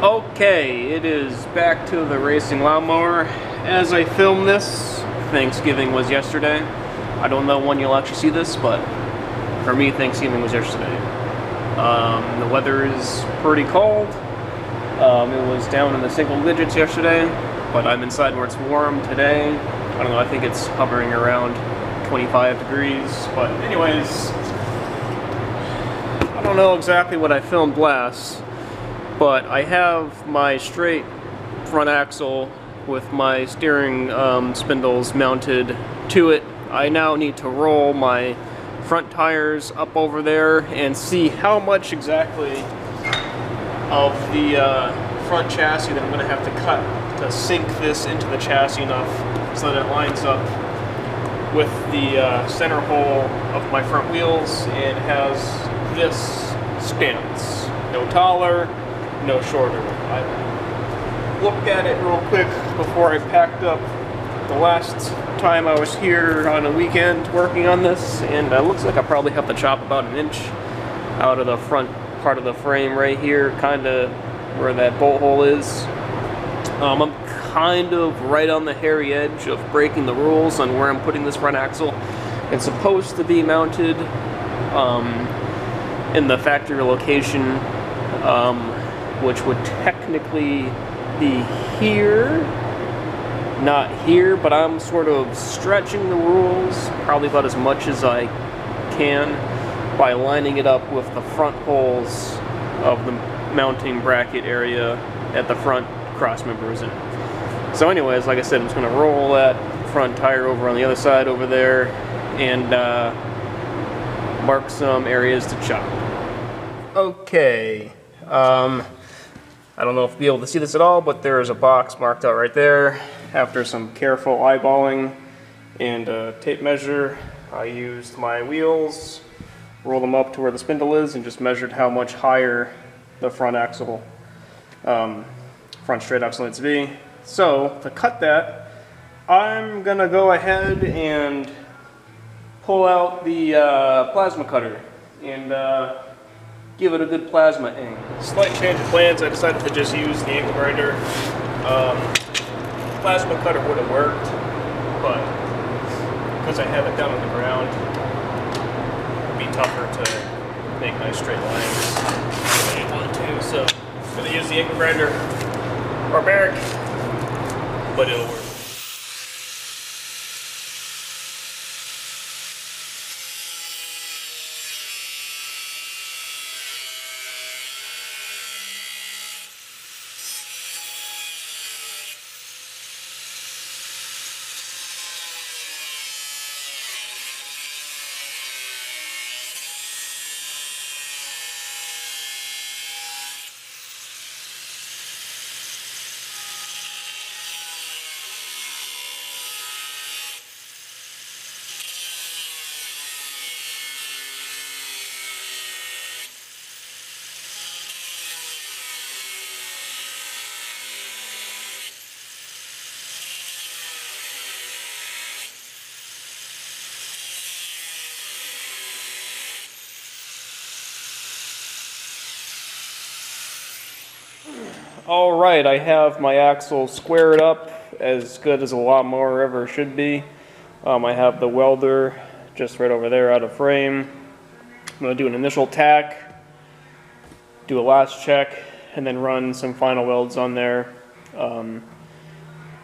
Okay, it is back to the racing lawnmower. As I film this, Thanksgiving was yesterday. I don't know when you'll actually see this, but for me, Thanksgiving was yesterday. The weather is pretty cold. It was down in the single digits yesterday, but I'm inside where it's warm today. I don't know, I think it's hovering around 25 degrees, but anyways, I don't know exactly what I filmed last, but I have my straight front axle with my steering spindles mounted to it. I now need to roll my front tires up over there and see how much exactly of the front chassis that I'm going to have to cut to sink this into the chassis enough so that it lines up with the center hole of my front wheels and has this stance. No taller, no shorter. I looked at it real quick before I packed up the last time I was here on a weekend working on this, and it looks like I probably have to chop about an inch out of the front part of the frame right here, kind of where that bolt hole is. I'm kind of right on the hairy edge of breaking the rules on where I'm putting this front axle. It's supposed to be mounted in the factory location, which would technically be here, not here, but I'm sort of stretching the rules probably about as much as I can by lining it up with the front holes of the mounting bracket area at the front cross members. So anyways, like I said, I'm just going to roll that front tire over on the other side over there and mark some areas to chop. Okay, I don't know if you'll be able to see this at all, but there's a box marked out right there. After some careful eyeballing and tape measure, I used my wheels, rolled them up to where the spindle is, and just measured how much higher the front axle, front straight axle needs to be. So to cut that, I'm gonna go ahead and pull out the plasma cutter and give it a good plasma ing. Slight change of plans, I decided to just use the angle grinder. Plasma cutter would have worked, but because I have it down on the ground, it'd be tougher to make nice straight lines than I want to. So I'm going to use the angle grinder, barbaric, but it'll work. Alright, I have my axle squared up as good as a lawnmower ever should be. I have the welder just right over there out of frame. I'm going to do an initial tack, do a last check, and then run some final welds on there.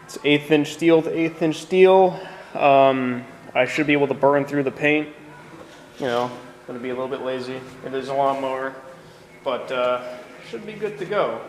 It's 1/8 inch steel to 1/8 inch steel. I should be able to burn through the paint. You know, going to be a little bit lazy. It is a lawnmower, but should be good to go.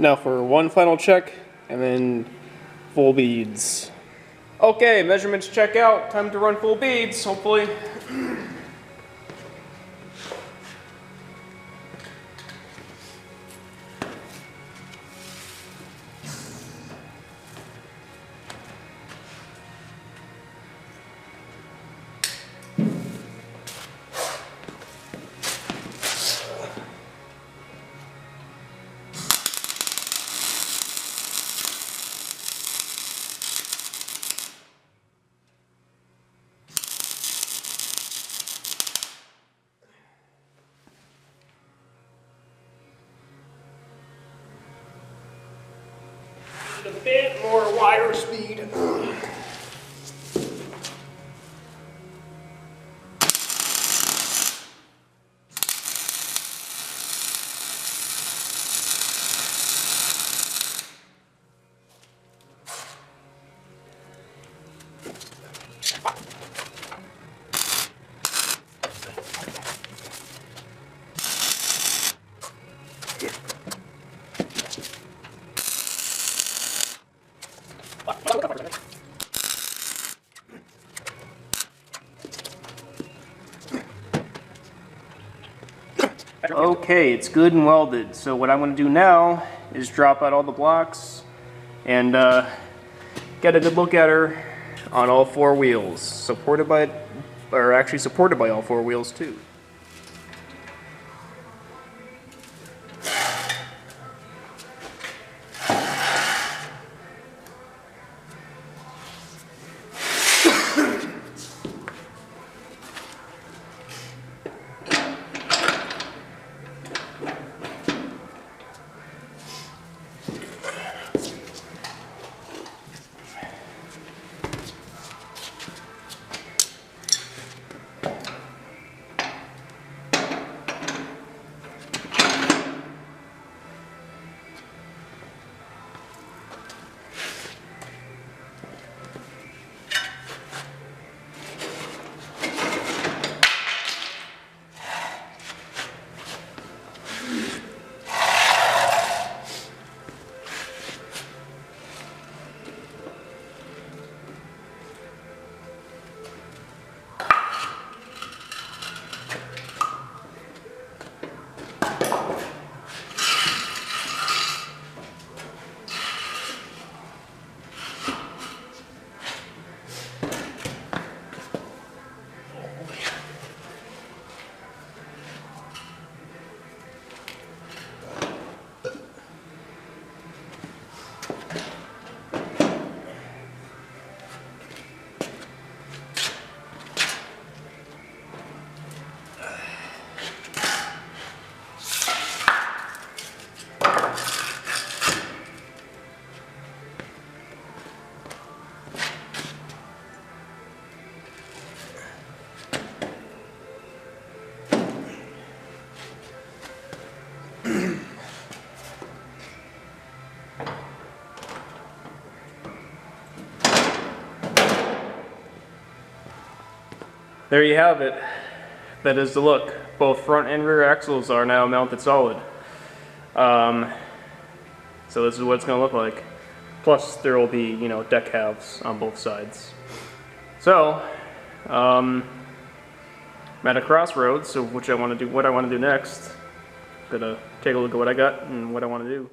Now for one final check, and then full beads. Okay, measurements check out. Time to run full beads, hopefully. A bit more wire speed. Okay, it's good and welded. So what I'm going to do now is drop out all the blocks and get a good look at her on all four wheels. Supported by all four wheels too. There you have it. That is the look. Both front and rear axles are now mounted solid. So this is what it's going to look like. Plus there will be, deck halves on both sides. So, I'm at a crossroads, so what I want to do next. Gonna take a look at what I got and what I want to do.